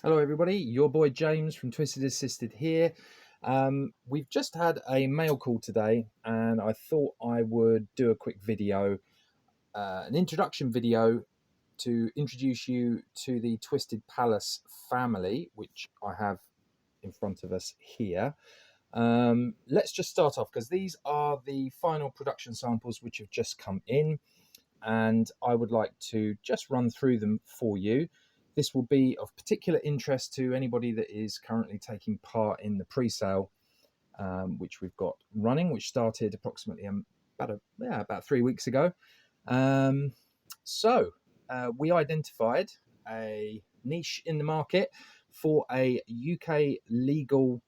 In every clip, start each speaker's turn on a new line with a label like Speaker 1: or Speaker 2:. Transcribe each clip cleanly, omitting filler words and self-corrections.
Speaker 1: Hello everybody, your boy James from Twisted Assisted here. We've just had a mail call today and I thought I would do a quick video, an introduction video to introduce you to the Twisted PALLAS family, which I have in front of us here. Let's just start off because these are the final production samples which have just come in, and I would like to just run through them for you. This will be of particular interest to anybody that is currently taking part in the pre-sale, which we've got running, which started approximately about 3 weeks ago. We identified a niche in the market for a UK legal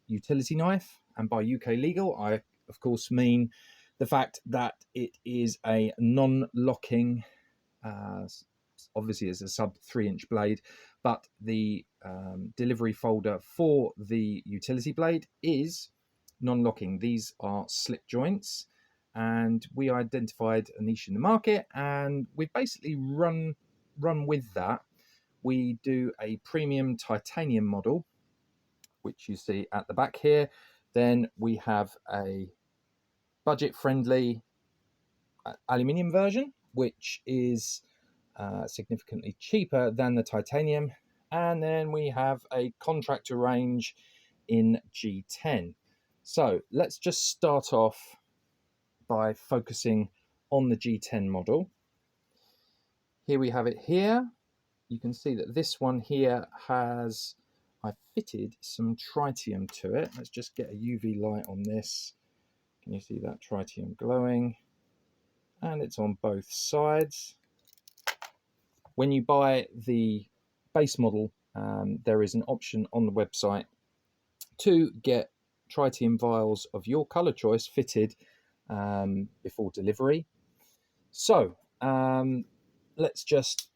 Speaker 1: utility knife, and by UK legal, I of course mean the fact that it is a non-locking, obviously it's a sub 3-inch blade, but the delivery folder for the utility blade is non-locking. These are slip joints, and we identified a niche in the market and we've basically run with that. We do a premium titanium model, which you see at the back here. Then we have a budget-friendly aluminium version, which is significantly cheaper than the titanium. And then we have a contractor range in G10. So let's just start off by focusing on the G10 model. Here we have it here. You can see that this one here has, I fitted some tritium to it. Let's just get a UV light on this. Can you see that tritium glowing? And it's on both sides. When you buy the base model, there is an option on the website to get tritium vials of your color choice fitted before delivery. So let's just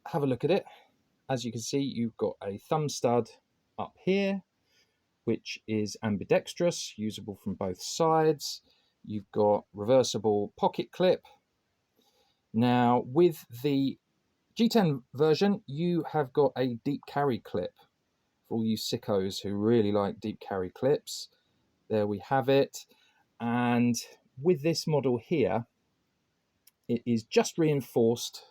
Speaker 1: have a look at it. As you can see, you've got a thumb stud up here, which is ambidextrous, usable from both sides. You've got reversible pocket clip. Now, with the G10 version, you have got a deep carry clip for all you sickos who really like deep carry clips. There we have it. And with this model here, it is just reinforced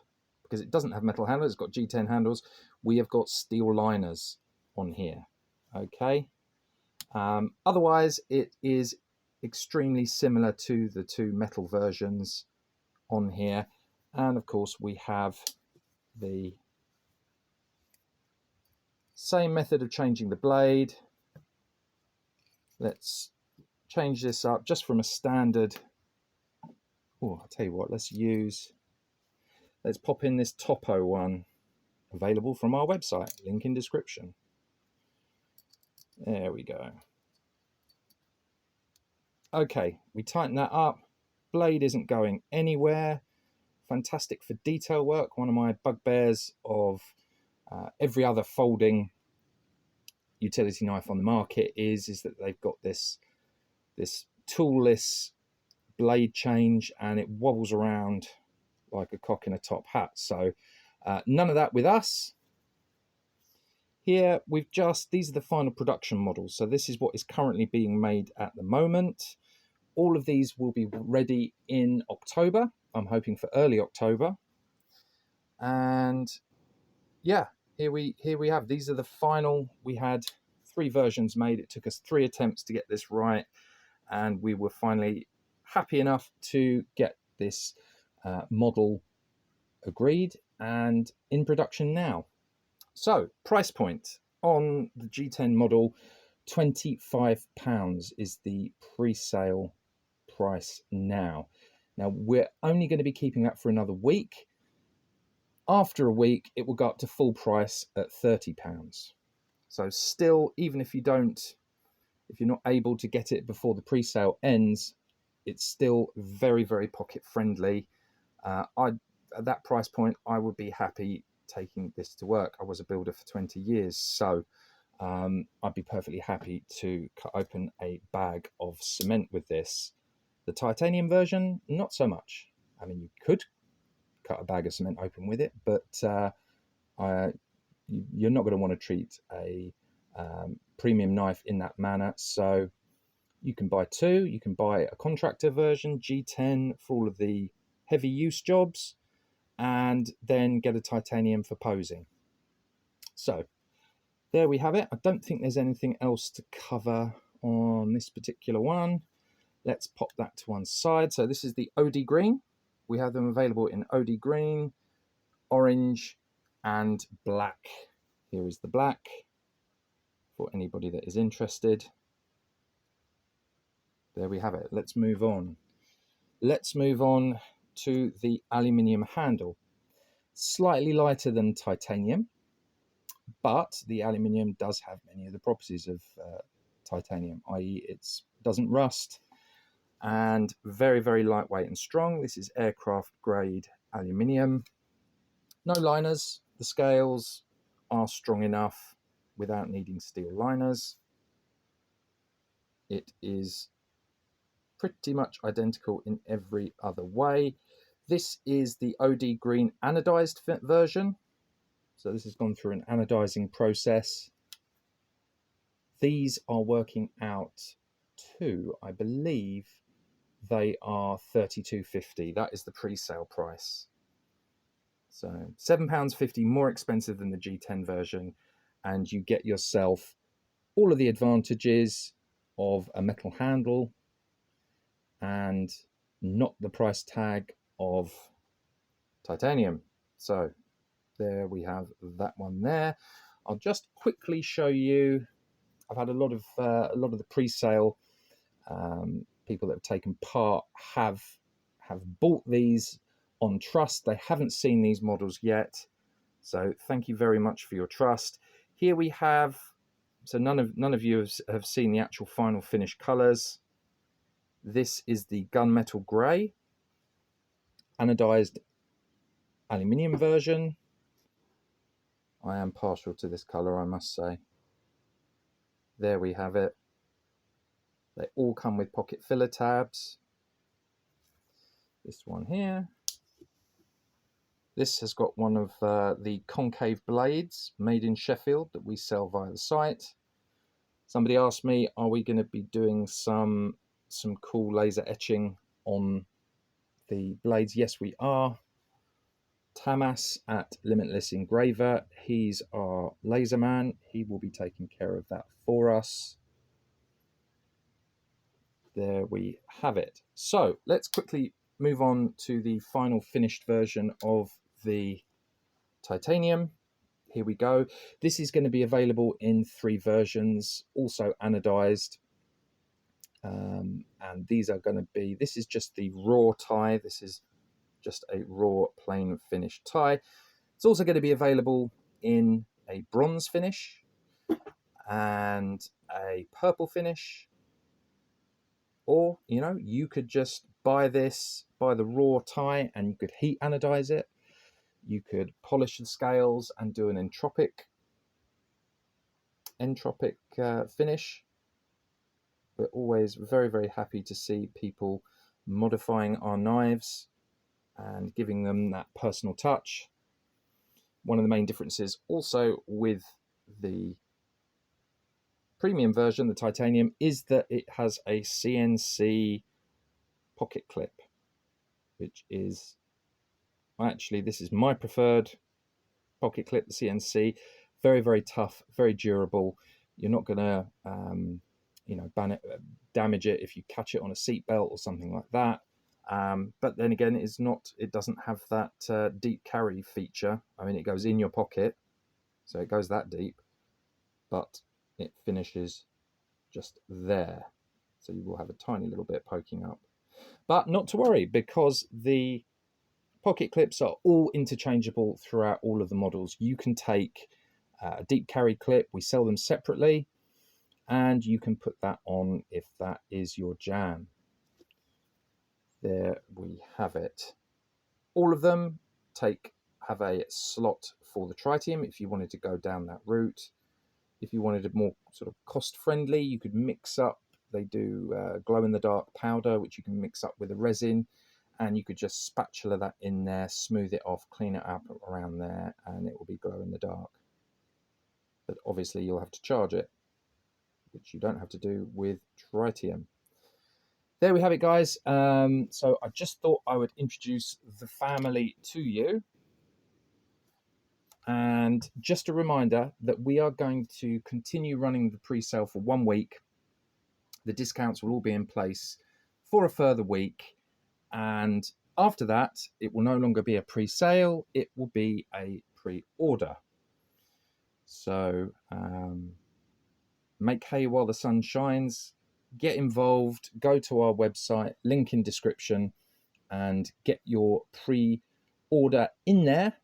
Speaker 1: because it doesn't have metal handles. It's got G10 handles. We have got steel liners on here. Okay. Otherwise, it is extremely similar to the two metal versions on here. And of course, we have the same method of changing the blade. Let's change this up just from a standard. Oh, I'll tell you what, let's pop in this Topo one, available from our website, link in description. There we go. Okay, we tighten that up. Blade isn't going anywhere. Fantastic for detail work. One of my bugbears of every other folding utility knife on the market is that they've got this toolless blade change and it wobbles around like a cock in a top hat. So none of that with us. Here these are the final production models. So this is what is currently being made at the moment. All of these will be ready in October. I'm hoping for early October. And yeah, here we have, these are the final. We had 3 versions made. It took us 3 attempts to get this right, and we were finally happy enough to get this model agreed and in production now. So price point on the G10 model, £25 is the pre-sale price now. Now we're only going to be keeping that for another week. After a week, it will go up to full price at £30. So still, even if you're not able to get it before the pre-sale ends, it's still very, very pocket friendly. At that price point, I would be happy taking this to work. I was a builder for 20 years, so I'd be perfectly happy to cut open a bag of cement with this. The titanium version, not so much. I mean, you could cut a bag of cement open with it, but you're not going to want to treat a premium knife in that manner. So you can buy two. You can buy a contractor version, G10, for all of the heavy use jobs, and then get a titanium for posing. So there we have it. I don't think there's anything else to cover on this particular one. Let's pop that to one side. So this is the OD green. We have them available in OD green, orange, and black. Here is the black for anybody that is interested. There we have it. Let's move on. Let's move on to the aluminium handle. Slightly lighter than titanium, but the aluminium does have many of the properties of titanium, i.e. it doesn't rust, and very, very lightweight and strong. This is aircraft grade aluminium. No liners. The scales are strong enough without needing steel liners. It is pretty much identical in every other way. This is the OD green anodized version. So this has gone through an anodizing process. These are working out to, I believe, they are £32.50. That is the pre-sale price. So £7.50 more expensive than the G10 version, and you get yourself all of the advantages of a metal handle and not the price tag of titanium. So there we have that one there. I'll just quickly show you. I've had a lot of the pre-sale people that have taken part have bought these on trust. They haven't seen these models yet, so thank you very much for your trust. Here we have, so none of you have seen the actual final finished colors. This is the gunmetal grey anodized aluminium version. I am partial to this color, I must say. There we have it. They all come with pocket filler tabs. This one here. This has got one of the concave blades made in Sheffield that we sell via the site. Somebody asked me, are we going to be doing some cool laser etching on the blades? Yes, we are. Tamas at Limitless Engraver, he's our laser man. He will be taking care of that for us. There we have it. So let's quickly move on to the final finished version of the titanium. Here we go. This is going to be available in 3 versions, also anodized. And these are going to be, this is just the raw tie. This is just a raw plain finished tie. It's also going to be available in a bronze finish and a purple finish. Or, you know, you could just buy the raw tie and you could heat anodize it. You could polish the scales and do an entropic finish. We're always very, very happy to see people modifying our knives and giving them that personal touch. One of the main differences also with the premium version, the titanium, is that it has a CNC pocket clip, which is actually, this is my preferred pocket clip, the CNC. Very, very tough, very durable. You're not going to damage it if you catch it on a seat belt or something like that. But then again, it doesn't have that deep carry feature. I mean, it goes in your pocket, so it goes that deep, but it finishes just there. So you will have a tiny little bit poking up. But not to worry, because the pocket clips are all interchangeable throughout all of the models. You can take a deep carry clip, we sell them separately, and you can put that on if that is your jam. There we have it. All of them have a slot for the tritium if you wanted to go down that route. If you wanted it more sort of cost friendly, you could mix up. They do glow in the dark powder, which you can mix up with a resin, and you could just spatula that in there, smooth it off, clean it up around there, and it will be glow in the dark. but obviously you'll have to charge it, which you don't have to do with Tritium. There we have it, guys. So I just thought I would introduce the family to you. And just a reminder that we are going to continue running the pre-sale for 1 week. The discounts will all be in place for a further week. And after that, it will no longer be a pre-sale, it will be a pre-order. So make hay while the sun shines, get involved, go to our website, link in description, and get your pre-order in there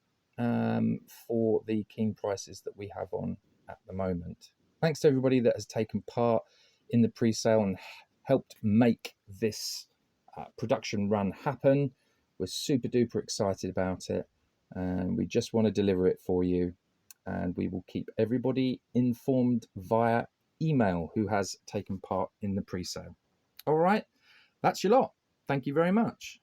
Speaker 1: for the keen prices that we have on at the moment. Thanks to everybody that has taken part in the pre-sale and helped make this production run happen. We're super duper excited about it, and we just want to deliver it for you, and we will keep everybody informed via email who has taken part in the pre-sale. All right, that's your lot. Thank you very much.